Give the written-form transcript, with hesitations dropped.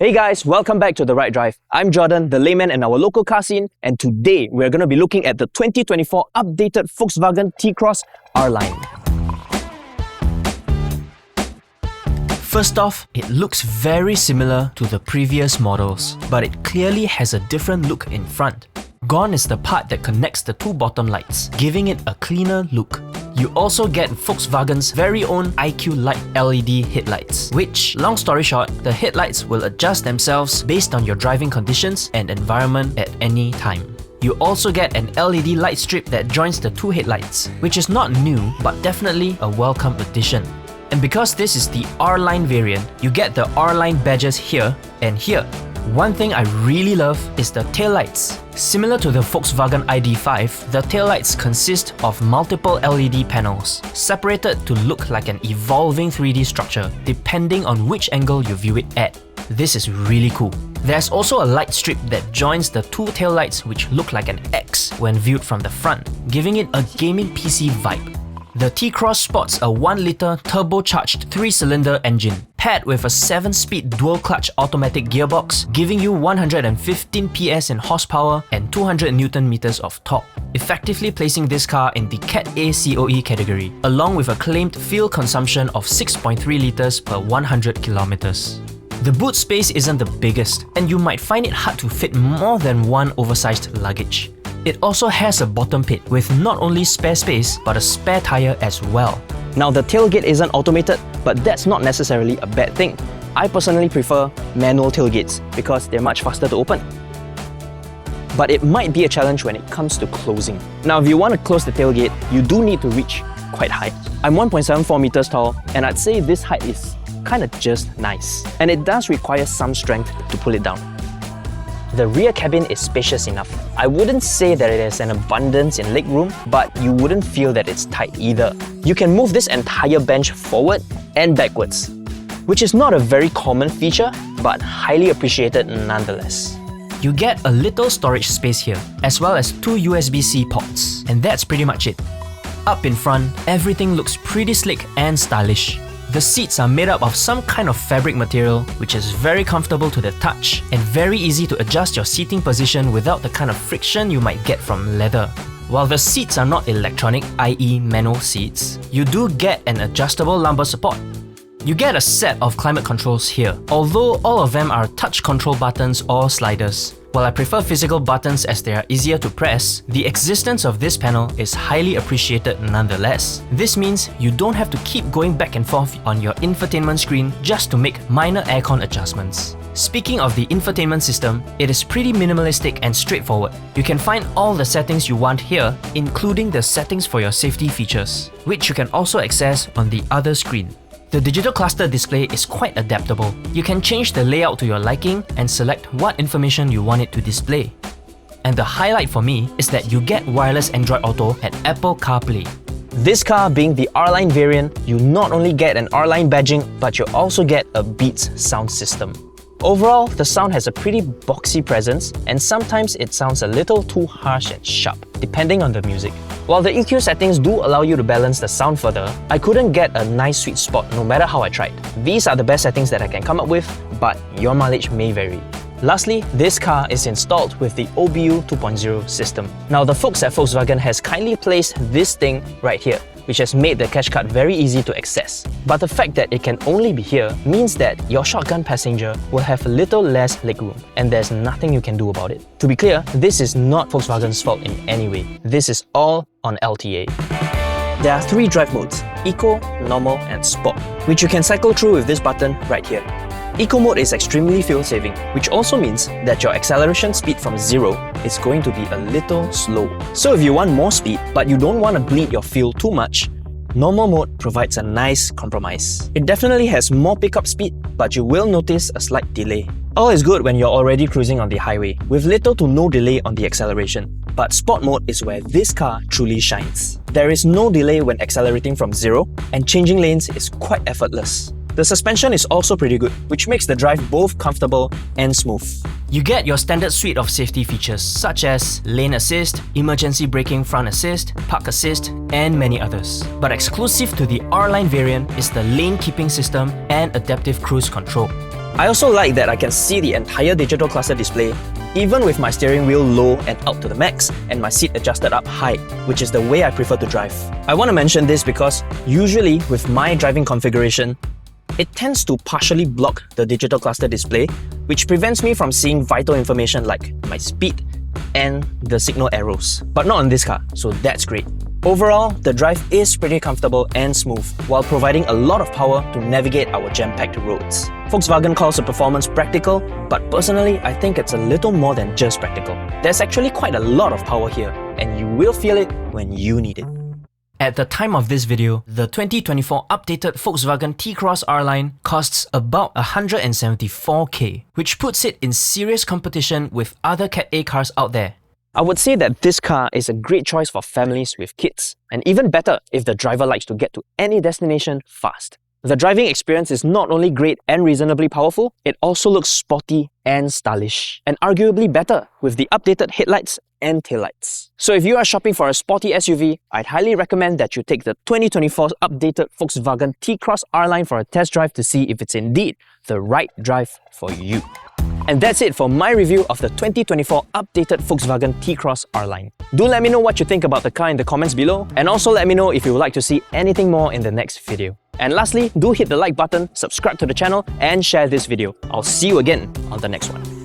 Hey guys, welcome back to The Right Drive. I'm Jordan, the layman in our local car scene, and today we're going to be looking at the 2024 updated Volkswagen T-Cross R-Line. First off, it looks very similar to the previous models, but it clearly has a different look in front. Gone is the part that connects the two bottom lights, giving it a cleaner look. You also get Volkswagen's very own IQ.LIGHT LED headlights, which, long story short, the headlights will adjust themselves based on your driving conditions and environment at any time. You also get an LED light strip that joins the two headlights, which is not new but definitely a welcome addition. And because this is the R-Line variant, you get the R-Line badges here and here. One thing I really love is the taillights. Similar to the Volkswagen ID.5, the taillights consist of multiple LED panels, separated to look like an evolving 3D structure depending on which angle you view it at. This is really cool. There's also a light strip that joins the two taillights which look like an X when viewed from the front, giving it a gaming PC vibe. The T-Cross sports a 1-litre turbocharged 3-cylinder engine, paired with a 7-speed dual-clutch automatic gearbox, giving you 115 PS in horsepower and 200 Nm of torque, effectively placing this car in the Cat A COE category, along with a claimed fuel consumption of 6.3 litres per 100 km. The boot space isn't the biggest, and you might find it hard to fit more than one oversized luggage. It also has a bottom pit with not only spare space but a spare tyre as well. Now the tailgate isn't automated, but that's not necessarily a bad thing. I personally prefer manual tailgates because they're much faster to open. But it might be a challenge when it comes to closing. Now if you want to close the tailgate, you do need to reach quite high. I'm 1.74 meters tall, and I'd say this height is kind of just nice. And it does require some strength to pull it down. The rear cabin is spacious enough. I wouldn't say that it has an abundance in legroom, but you wouldn't feel that it's tight either. You can move this entire bench forward and backwards, which is not a very common feature, but highly appreciated nonetheless. You get a little storage space here, as well as two USB-C ports, and that's pretty much it. Up in front, everything looks pretty slick and stylish. The seats are made up of some kind of fabric material which is very comfortable to the touch and very easy to adjust your seating position without the kind of friction you might get from leather. While the seats are not electronic, i.e. manual seats, you do get an adjustable lumbar support. You get a set of climate controls here, although all of them are touch control buttons or sliders. While I prefer physical buttons as they are easier to press, the existence of this panel is highly appreciated nonetheless. This means you don't have to keep going back and forth on your infotainment screen just to make minor aircon adjustments. Speaking of the infotainment system, it is pretty minimalistic and straightforward. You can find all the settings you want here, including the settings for your safety features, which you can also access on the other screen. The digital cluster display is quite adaptable. You can change the layout to your liking and select what information you want it to display. And the highlight for me is that you get wireless Android Auto and Apple CarPlay. This car being the R-Line variant, you not only get an R-Line badging, but you also get a Beats sound system. Overall, the sound has a pretty boxy presence, and sometimes it sounds a little too harsh and sharp, depending on the music. While the EQ settings do allow you to balance the sound further, I couldn't get a nice sweet spot no matter how I tried. These are the best settings that I can come up with, but your mileage may vary. Lastly, this car is installed with the OBU 2.0 system. Now the folks at Volkswagen has kindly placed this thing right here, which has made the cash card very easy to access. But the fact that it can only be here means that your shotgun passenger will have a little less legroom, and there's nothing you can do about it. To be clear, this is not Volkswagen's fault in any way. This is all on LTA. There are 3 drive modes: Eco, Normal and Sport, which you can cycle through with this button right here. Eco mode is extremely fuel saving, which also means that your acceleration speed from 0 is going to be a little slow. So if you want more speed, but you don't want to bleed your fuel too much, Normal mode provides a nice compromise. It definitely has more pickup speed, but you will notice a slight delay. All is good when you're already cruising on the highway, with little to no delay on the acceleration. But Sport mode is where this car truly shines. There is no delay when accelerating from 0, and changing lanes is quite effortless. The suspension is also pretty good, which makes the drive both comfortable and smooth. You get your standard suite of safety features such as lane assist, emergency braking front assist, park assist, and many others. But exclusive to the R-Line variant is the lane keeping system and adaptive cruise control. I also like that I can see the entire digital cluster display, even with my steering wheel low and out to the max and my seat adjusted up high, which is the way I prefer to drive. I want to mention this because usually with my driving configuration, it tends to partially block the digital cluster display, which prevents me from seeing vital information like my speed and the signal arrows. But not on this car, so that's great. Overall, the drive is pretty comfortable and smooth, while providing a lot of power to navigate our jam-packed roads. Volkswagen calls the performance practical, but personally, I think it's a little more than just practical. There's actually quite a lot of power here, and you will feel it when you need it. At the time of this video, the 2024 updated Volkswagen T-Cross R-Line costs about 174k, which puts it in serious competition with other Cat A cars out there. I would say that this car is a great choice for families with kids, and even better if the driver likes to get to any destination fast. The driving experience is not only great and reasonably powerful, it also looks sporty and stylish, and arguably better with the updated headlights and taillights. So if you are shopping for a sporty SUV, I'd highly recommend that you take the 2024 updated Volkswagen T-Cross R-Line for a test drive to see if it's indeed the right drive for you. And that's it for my review of the 2024 updated Volkswagen T-Cross R-Line. Do let me know what you think about the car in the comments below, and also let me know if you would like to see anything more in the next video. And lastly, do hit the like button, subscribe to the channel, and share this video. I'll see you again on the next one.